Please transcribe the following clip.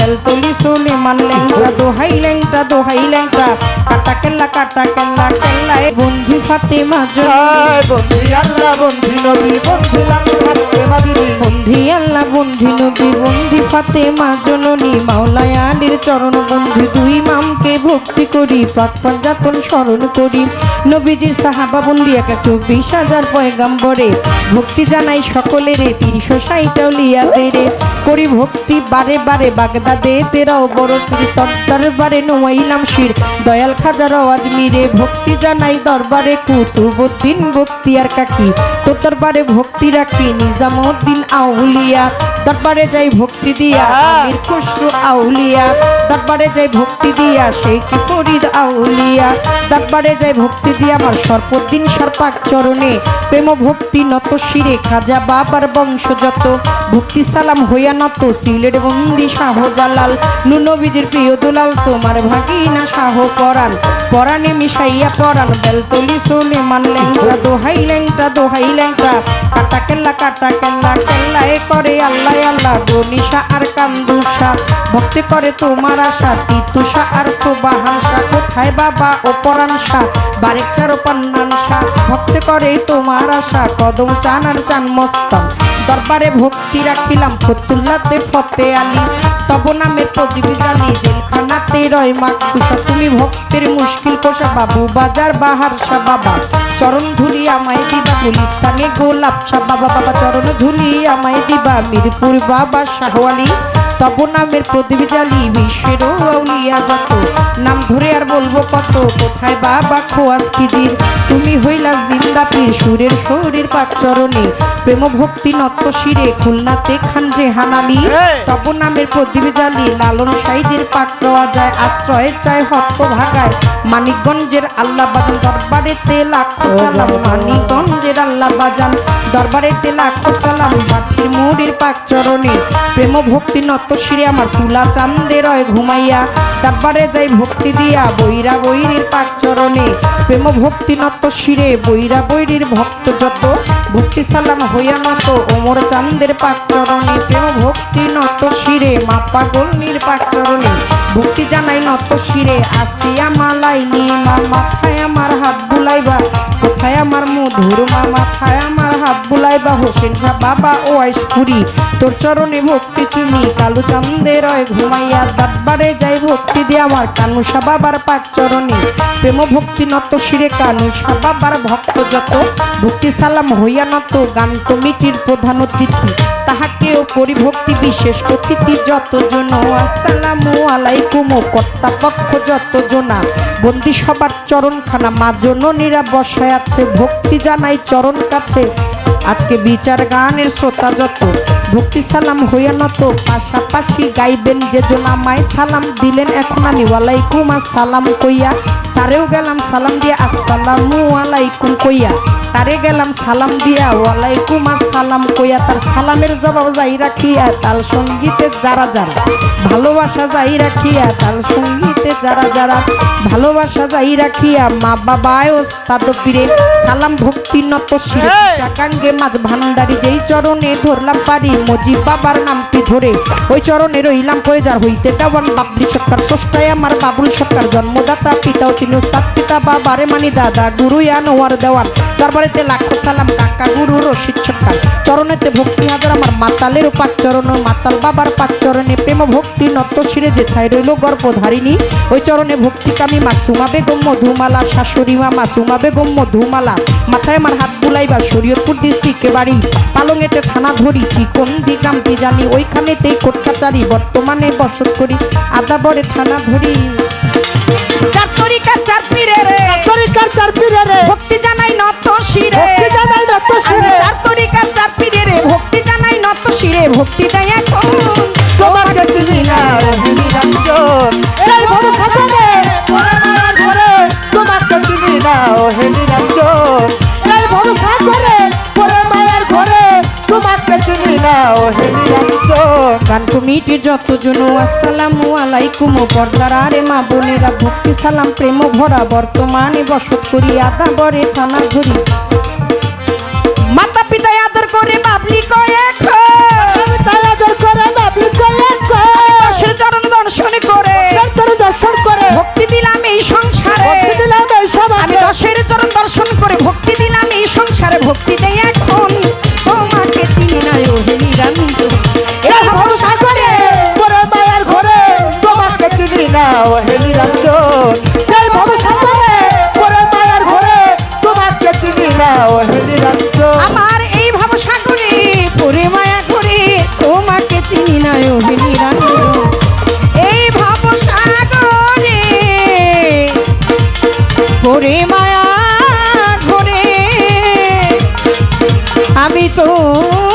বেলতলি সুলেমান ল্যাংটা দোহাই ল্যাংটা কাটা কেল্লা কেল্লায় বন্ধু ফাতেমা বন্ধি আল্লাহ বন্ধি নবী বন্ধি ফাতেমা বিবি বন্ধি আল্লাহ বন্ধি নবী বন্ধি ফাতেমা জননী মাওলায় আলীর চরণ বন্ধু দুই ইমামকে ভক্তি করি প্রাক্তন যাতন স্মরণ করি নবীজির সাহাবা বন্দি 124,000 পয়গাম্বরে ভক্তি জানাই সকলেরে 360 আউলিয়াদের করি ভক্তি বারে বারে বাগদাদে তেরাও বড় দরবারে নোয়াইলাম শির দয়াল খাজার আজমিরে ভক্তি জানাই দরবারে কুতুবউদ্দিন বখতিয়ার কাকি তোর দরবারে ভক্তি রাখি নিজামউদ্দিন আউলিয়া দরবারে যাই ভক্তি দিয়া আমির খুসরু আউলিয়া দরবারে যাই ভক্তি দিয়া শেখ ফরিদ আউলিয়া দরবারে যাই ভক্তি দিয়া আমার সর্বদিন সর্পাক চরণে প্রেম ভক্তি নত শিরে খাজা বাবার বংশ যত ভক্তি সালাম হইয়া নত সিলেট বন্দি শাহজালাল নবীজির প্রিয় দুলাল তোমার ভাগিনা শাহ পরাণে মিশাইয়া পরাণ বেলতলি সুলেমান ল্যাংটা দোহাই ল্যাংটা কাটা কেল্লায় করে আল্লাহ আল্লাহ গনিশা আর কান্দুষা ভক্তি করে তোমার আশা তিতুষা আর সোবাহাসা কোথায় বাবা ও পরাণসা বারেক চারো পান্নানসা ভক্তি করে তোমার আশা কদম চান আর চান মস্তান দরবারে ভক্তি রাখিলাম ফতুল্লাতে ফতে আলী তব নামে প্রদীপ জালি জেলখানাতে রয় মাকুসা তুমি ভক্তের মুশকিল কোষা বাবু বাজার বাহার সা বাবা চরণ ধুলি আমায় দিবা গুলিস্তানে গোলাপ শাহ বাবা চরণ ধুলি আমায় দিবা মিরপুর বাবা শাহওয়ালি তব নামের প্রদীপ জালি বিশ্বের আউলিয়া যত নাম ধরে আর বলবো কত কোথায় বাবা খোয়াজ খিজির তুমি হইলা জিন্দা পীর সুরের শরীর পাক চরণে প্রেম ভক্তি নত শিরে খুলনাতে খান জেহানালি তব নামের প্রদীপ জালি লালন সাইদের পাক পাওয়া যায় আশ্রয় চায় হত্য ভাগায় মানিকগঞ্জের আল্লাহ বাজান দরবারেতে লাখো সালাম মানিকগঞ্জের আল্লাহ বাজান দরবারেতে লাখো সালাম বাঠির মুড়ির পাক চরণে প্রেম ভক্তি নত শিরে আমার তুলা চান্দে রয় ঘুমাইয়া দরবারে যাই ভক্তি দিয়া বৈরা বৈরীর পাক চরণে প্রেম ভক্তি নত শিরে বৈরা বৈরীর ভক্ত যত ভক্তি সালাম হইয়া নত ওমর চান্দের পাক চরণে প্রেম ভক্তি নত শিরে মা পাগলনির পাক চরণে ভক্তি জানাই নত শিরে আসিয়া মালাই নিয়ে মা মাথায় আমার হাত বুলাইবা কোথায় আমার মধুর মা মাথায় আমার হাত বুলাইবা হোসেন শাহ বাবা ও আইসপুরি তোর চরণে ভক্তি চুমি কালু চান্দে রয় ঘুমাইয়া দরবারে যাই ভক্তি দিয়ে আমার কানুষা বাবার পাক চরণে প্রেম ভক্তি নত শিরে কানুষা বাবার ভক্ত যত ভক্তি সালাম হইয়া নত গান কমিটির প্রধান অতিথি তাহাকেও পরিভক্তি বিশেষ অতিথি যতজন আসসালামু আলাইকুম কর্তাপক্ষ যতজনা বন্দি সবার চরণখানা মা জননীরা বসায় আছে ভক্তি জানাই চরণ কাছে আজকে বিচার গানের শ্রোতা যত ভক্তি সালাম হইয়া নত পাশাপাশি গাইবেন যে জনামায় সালাম দিলেন এখন আমি ওয়ালাইকুম আসসালাম কইয়া তারেও গেলাম সালাম দিয়া আসসালামু আলাইকুম কইয়া তারে গেলাম সালাম দিয়া ওয়ালাইকুম আসসালাম কইয়া তার সালামের জবাব যাই রাখিয়া তাল সঙ্গীতে যারা ভালোবাসা যাই রাখিয়া তাল সঙ্গীতে যারা ভালোবাসা যাই রাখিয়া মা বাবায় ওস্তাদ পীরে সালাম ভক্তি নত শিরে টাকাঙ্গে মাঝ ভান্ডারি যেই চরণে ধরলাম পারি মজিব বাবার নামটি ধরে ওই চরণে রইলাম কয়েজার হইতে দেওয়ান বাবলি সরকার স্রষ্টায় আমার বাবুল সরকার জন্মদাতা পিতাও তিনি ওস্তাদ পিতা বাবারে মানি দাদা গুরু আনোয়ার দেওয়ান দরবারেতে লাখো সালাম কাকা গুরু রশিদ সরকার চরণেতে ভক্তি হাজার আমার মাতালের পাক চরণ মাতাল বাবার পাক চরণে প্রেম ভক্তি নত শিরে যেথায় রইল গর্ভধারিণী ওই চরণে ভক্তি কামি মাসুমা বেগম মধুমালা শাশুড়ি মা মাসুমা বেগম মধুমালা মাথায় আমার হাত বুলাইবা শরীয়তপুর ডিস্ট্রিক্টে বাড়ি পালংয়েতে থানা ধরি চিকন্দি গ্রামটি জানি ওইখানেতেই কোর্ট কাচারি বর্তমানে বসত করি আদাবরে থানা ধরি চার তরিকার চার পীরে রে ভক্তি জানাই নত শিরে চার তরিকার চার পীরে রে ভক্তি জানাই নত শিরে ভক্তি দেয় এখন তোমার কাছে না নিরঞ্জন এই ভরসা করে তোমার কাছে না ও হে নিরঞ্জন এই ভরসা করে মায়ের ঘরে তোমার কাছে না ও হে নিরঞ্জন গান কমিটির যতজন আসসালামু আলাইকুম পর্দার আরে মা বোনেরা ভক্তি সালাম প্রেম ভরা বর্তমানে বসত করি আদাবরে থানা ধরি মাতা পিতা আদর করে বাবলি কয়েক চরণ তুমি তো